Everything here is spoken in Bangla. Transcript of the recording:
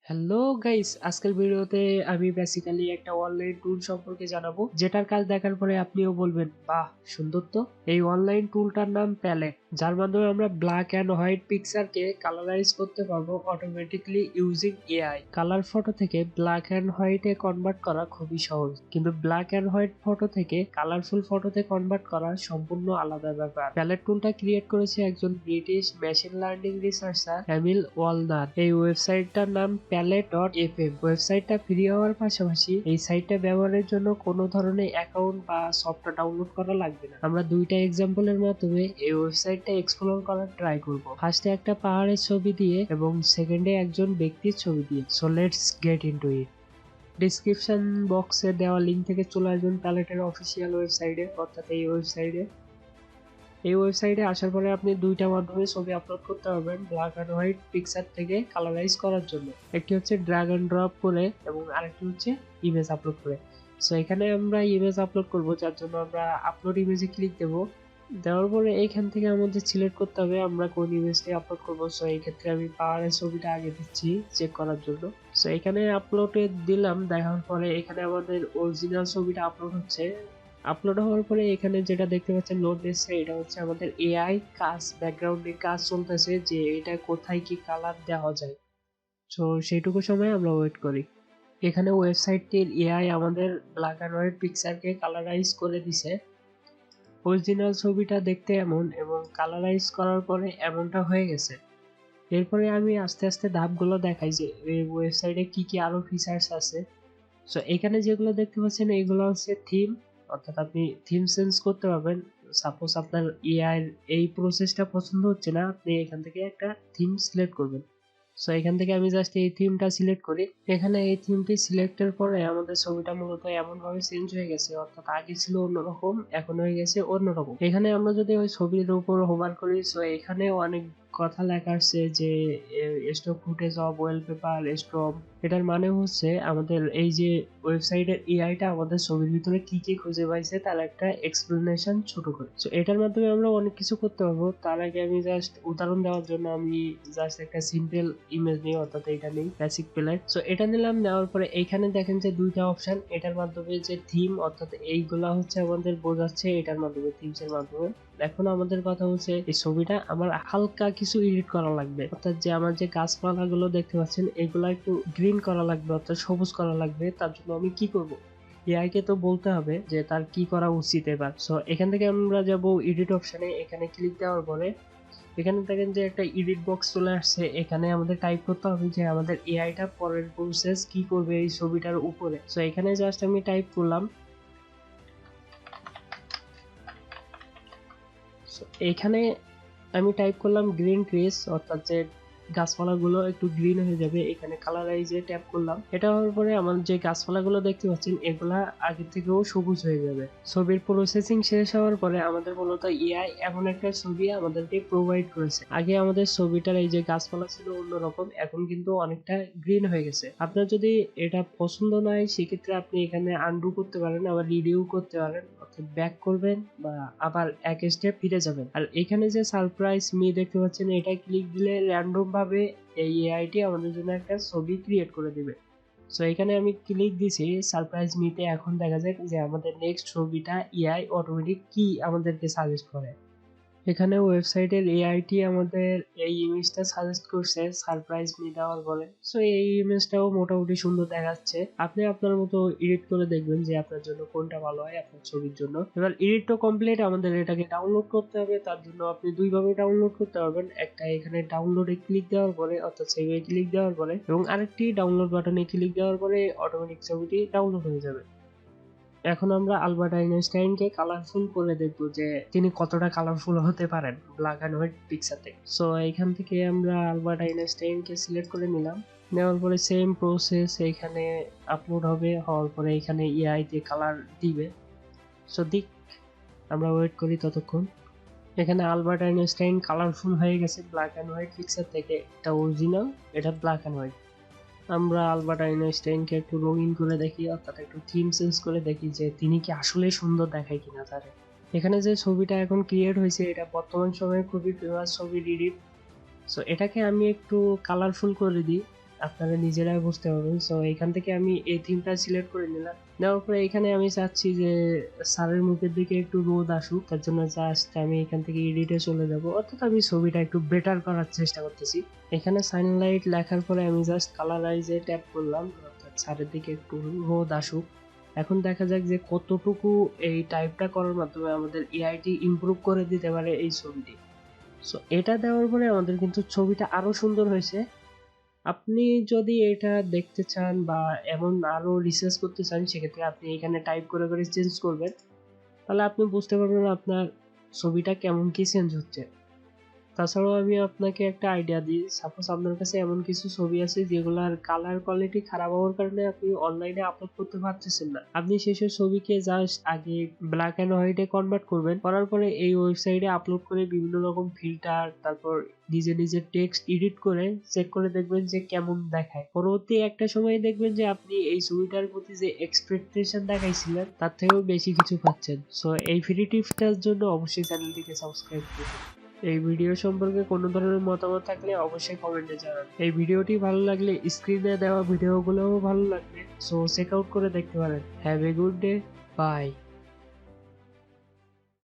হ্যালো গাইস, আজকের ভিডিওতে আমি বেসিক্যালি একটা অনলাইন টুল সম্পর্কে জানাবো, যেটার কাজ দেখার পরে আপনিও বলবেন বাহ সুন্দর তো। এই অনলাইন টুলটার নাম প্যালেট, যার মাধ্যমে আমরা ব্ল্যাক অ্যান্ড হোয়াইট পিকচারকে কালারাইজ করতে পারবো automatically using AI. Colour photo থেকে ব্ল্যাক অ্যান্ড হোয়াইটে কনভার্ট করা খুবই সহজ, কিন্তু ব্ল্যাক অ্যান্ড হোয়াইট ফটো থেকে কালারফুল ফটোতে কনভার্ট করা সম্পূর্ণ আলাদা ব্যাপার। প্যালেট টুলটা ক্রিয়েট করেছে একজন British machine learning researcher Emil Wallner. এই ওয়েবসাইটটার নাম palette.fm। ওয়েবসাইটটা ফ্রি হওয়ার পাশাপাশি এই সাইটটা ব্যবহারের জন্য কোনো ধরনের অ্যাকাউন্ট বা সফটওয়্যার ডাউনলোড করা লাগবে না। আমরা দুইটা এক্সাম্পলের মাধ্যমে এই ওয়েবসাইটটা এক্সপ্লোর করার ট্রাই করব। ফার্স্টে একটা পাহাড়ের ছবি দিয়ে এবং সেকেন্ডে একজন ব্যক্তির ছবি দিয়ে। So let's get into it. Description বক্সে দেওয়া লিঙ্ক থেকে চলে আসবেন প্যালেটের অফিসিয়াল ওয়েবসাইটে, অর্থাৎ এই ওয়েবসাইটে আসার পরে আপনি দুইটা মাধ্যমে ছবি আপলোড করতে পারবেন ব্ল্যাক অ্যান্ড হোয়াইট পিকচার থেকে কালারাইজ করার জন্য। একটি হচ্ছে ড্র্যাগ অ্যান্ড ড্রপ করে এবং আরেকটি হচ্ছে ইমেজ আপলোড করে। সো এখানে আমরা ইমেজ আপলোড করব, যার জন্য আমরা আপলোড ইমেজে ক্লিক দেব। দেওয়ার পরে এইখান থেকে আমাদের সিলেক্ট করতে হবে আমরা কোন ইমেজটি আপলোড করব। সো এই ক্ষেত্রে আমি পাহাড়ের ছবিটা আগে দিচ্ছি চেক করার জন্য। সো এখানে আপলোডে দিলাম, দেখার পরে এখানে আমাদের অরিজিনাল ছবিটা আপলোড হচ্ছে। আপলোড হওয়ার পরে এখানে যেটা দেখতে পাচ্ছেন লোড দিচ্ছে, এটা হচ্ছে আমাদের এআই কাজ, ব্যাকগ্রাউন্ডে কাজ চলতেছে যে এটা কোথায় কি কালার দেওয়া যায়। সো সেইটুকু সময় আমরা ওয়েট করি। এখানে ওয়েবসাইটটির এআই আমাদের ব্ল্যাক অ্যান্ড হোয়াইট পিকচারকে কালারাইজ করে দিছে। অরিজিনাল ছবিটা দেখতে এমন এবং কালারাইজ করার পরে এমনটা হয়ে গেছে। এরপরে আমি আস্তে আস্তে ধাপগুলো দেখাই যে এই ওয়েবসাইটে কি কি আরো ফিচার্স আছে। সো এখানে যেগুলো দেখতে পাচ্ছেন এগুলো হচ্ছে থিম, অর্থাৎ আপনি থিম চেঞ্জ করতে পারবেন। সাপোজ আপনার এআই এই প্রসেসটা পছন্দ হচ্ছে না, আপনি এখান থেকে একটা থিম সিলেক্ট করবেন। সো এখান থেকে আমি জাস্ট এই থিমটা সিলেক্ট করি। এখানে এই থিমটি সিলেক্টের পরে আমাদের ছবিটা মূলত এমন ভাবে চেঞ্জ হয়ে গেছে, অর্থাৎ আগে ছিল অন্যরকম এখন হয়ে গেছে অন্যরকম। এখানে আমরা যদি ওই ছবির উপর হোভার করি, সো এখানে অনেক কথা লেখা আছে যে stock footage of wallpaper stop. এটার মানে হচ্ছে আমাদের এই যে ওয়েবসাইটের এআইটা আমাদের ছবির ভিতরে কি কি খুঁজে পাইছে তার একটা এক্সপ্লেনেশন ছোট করে। সো এটার মাধ্যমে আমরা অনেক কিছু করতে পারবো। তার আগে আমি জাস্ট উদাহরণ দেওয়ার জন্য আমি জাস্ট একটা সিম্পল ইমেজ নিই, অর্থাৎ এটা নেই বেসিক প্লেট। সো এটা নিলাম, নেওয়ার পরে এইখানে দেখেন যে দুইটা অপশন। এটার মাধ্যমে যে থিম, অর্থাৎ এইগুলা হচ্ছে আমাদের বোঝাচ্ছে এটার মাধ্যমে, থিমস এর মাধ্যমে। এখন আমাদের কথা হচ্ছে এই ছবিটা আমার হালকা কিছু এডিট করা লাগবে, অর্থাৎ যে আমার যে গাছপালা গুলো দেখতে পাচ্ছেন এগুলা একটু গ্রিন করা লাগবে, অর্থাৎ সবুজ করা লাগবে। তার জন্য আমি কি করব, এআই কে তো বলতে হবে যে তার কি করা উচিত এবার। সো এখান থেকে আমরা যাব এডিট অপশনে। এখানে ক্লিক দেওয়ার পরে এখানে দেখেন যে একটা এডিট বক্স চলে আসছে। এখানে আমাদের টাইপ করতে হবে যে আমাদের এআইটা পরের প্রসেস কি করবে এই ছবিটার উপরে। সো এখানে জাস্ট আমি টাইপ করলাম। এইখানে আমি টাইপ করলাম গ্রিন ট্রিস, অর্থাৎ যে গাছপালাগুলো একটু গ্রিন হয়ে যাবে। এখানে কালারাইজে ট্যাপ করলাম। এটা হওয়ার পরে আমার যে গাছপালাগুলো দেখতে পাচ্ছেন এগুলা আগের থেকেও সবুজ হয়ে যাবে। ছবির প্রসেসিং শেষ হওয়ার পরে আমাদের মূলত এআই এমন একটা ছবি আমাদেরকে প্রোভাইড করেছে। আগে আমাদের ছবিটার এই যে গাছপালা ছিল অন্যরকম, এখন কিন্তু অনেকটা গ্রিন হয়ে গেছে। আপনার যদি এটা পছন্দ না হয় সেক্ষেত্রে আপনি এখানে আনডু করতে পারেন, আবার রিডিউ করতে পারেন, অর্থাৎ ব্যাক করবেন বা আবার এক স্টেপ ফিরে যাবেন। আর এখানে যে সারপ্রাইজ মি দেখতে পাচ্ছেন এটা ক্লিক দিলে র্যান্ডম ভাবে এই এআইটি আমাদের জন্য একটা ছবি ক্রিয়েট করে দিবে। সো এখানে আমি ক্লিক দিছি সারপ্রাইজ মিতে। এখন দেখা যাক যে আমাদের নেক্সট ছবিটা এআই অটোমেটিক কি আমাদেরকে সাজেস্ট করে। এখানে ওয়েবসাইটের এআইটি আমাদের এই ইমেজটা সাজেস্ট করছে সারপ্রাইজ মি দেওয়ার পরে। সো এই ইমেজটাও মোটামুটি সুন্দর দেখাচ্ছে। আপনি আপনার মতো এডিট করে দেখবেন যে আপনার জন্য কোনটা ভালো হয় আপনার ছবির জন্য। এবার এডিট তো কমপ্লিট, আমাদের এটাকে ডাউনলোড করতে হবে। তার জন্য আপনি দুইভাবে ডাউনলোড করতে পারবেন। একটা এখানে ডাউনলোডে ক্লিক দেওয়ার পরে, অর্থাৎ সেভে ক্লিক দেওয়ার পরে, এবং আরেকটি ডাউনলোড বাটনে ক্লিক দেওয়ার পরে অটোমেটিক ছবিটি ডাউনলোড হয়ে যাবে। এখন আমরা আলবার্ট আইনস্টাইনকে কালারফুল করে দেখব যে তিনি কতটা কালারফুল হতে পারেন ব্ল্যাক অ্যান্ড হোয়াইট পিকচারে। সো এখান থেকে আমরা আলবার্ট আইনস্টাইনকে সিলেক্ট করে নিলাম। নেওয়ার পরে সেম প্রসেস এখানে আপলোড হবে, হওয়ার পরে এখানে এআই তে কালার দিবে। সো দিক আমরা ওয়েট করি ততক্ষণ। এখানে আলবার্ট আইনস্টাইন কালারফুল হয়ে গেছে ব্ল্যাক অ্যান্ড হোয়াইট পিকচার থেকে। এটা অরিজিনাল, এটা ব্ল্যাক অ্যান্ড হোয়াইট। আমরা আলবার্ট আইনস্টাইনকে একটু রঙিন করে দেখি, অর্থাৎ একটু থিম চেঞ্জ করে দেখি যে তিনি কি আসলে সুন্দর দেখায় কিনা তারে। এখানে যে ছবিটা এখন ক্রিয়েট হয়েছে এটা বর্তমান সময়ে খুবই ফেমাস ছবি এডিট। সো এটাকে আমি একটু কালারফুল করে দিই। আপনারা নিজেরাই বুঝতে পারবেন। সো এখান থেকে আমি এই থিমটা সিলেক্ট করে নিলাম। নেওয়ার পরে এখানে আমি চাচ্ছি যে সারের মুখের দিকে একটু রোদ আসুক, তার জন্য জাস্ট আমি এখান থেকে এডিটে চলে যাব, অর্থাৎ আমি ছবিটা একটু বেটার করার চেষ্টা করতেছি। এখানে সানলাইট লেখার পরে আমি জাস্ট কালারাইজে ট্যাপ করলাম, অর্থাৎ সারের দিকে একটু রোদ আসুক। এখন দেখা যাক যে কতটুকু এই টাইপটা করার মাধ্যমে আমাদের এআইটি ইমপ্রুভ করে দিতে পারে এই ছবিটি। সো এটা দেওয়ার পরে আমাদের কিন্তু ছবিটা আরো সুন্দর হয়েছে। আপনি যদি এটা দেখতে চান বা এমন আরো রিসার্চ করতে চান, সেক্ষেত্রে আপনি এখানে টাইপ করে করে চেঞ্জ করবেন, তাহলে আপনি বুঝতে পারবেন আপনার ছবিটা কেমন কি চেঞ্জ হচ্ছে। তাছাড়াও আমি আপনাকে একটা আইডিয়া দিই, সাপোজ আপনার কাছে এমন কিছু ছবি আছে যেগুলোর কালার কোয়ালিটি খারাপ হওয়ার কারণে আপনি অনলাইনে আপলোড করতে পারতেছেন না, আপনি সেসব ছবিকে জাস্ট আগে ব্ল্যাক এন্ড হোয়াইটে কনভার্ট করবেন, করার পরে এই ওয়েবসাইটে আপলোড করে বিভিন্ন রকম ফিল্টার, তারপর নিজে নিজে টেক্সট এডিট করে চেক করে দেখবেন যে কেমন দেখায়। পরবর্তী একটা সময় দেখবেন যে আপনি এই ছবিটার প্রতি যে এক্সপেকটেশন দেখাইছিলেন তার থেকেও বেশি কিছু পাচ্ছেন। সো এই ফ্রি টিপসটার জন্য অবশ্যই চ্যানেলটিকে সাবস্ক্রাইব করুন। এই ভিডিও সম্পর্কে কোনো ধরনের মতামত থাকলে অবশ্যই কমেন্টে জানান। এই ভিডিওটি ভালো লাগলে স্ক্রিনে দেওয়া ভিডিওগুলোও ভালো লাগবে, সো চেক আউট করে দেখতে পারেন। Have a good day, by.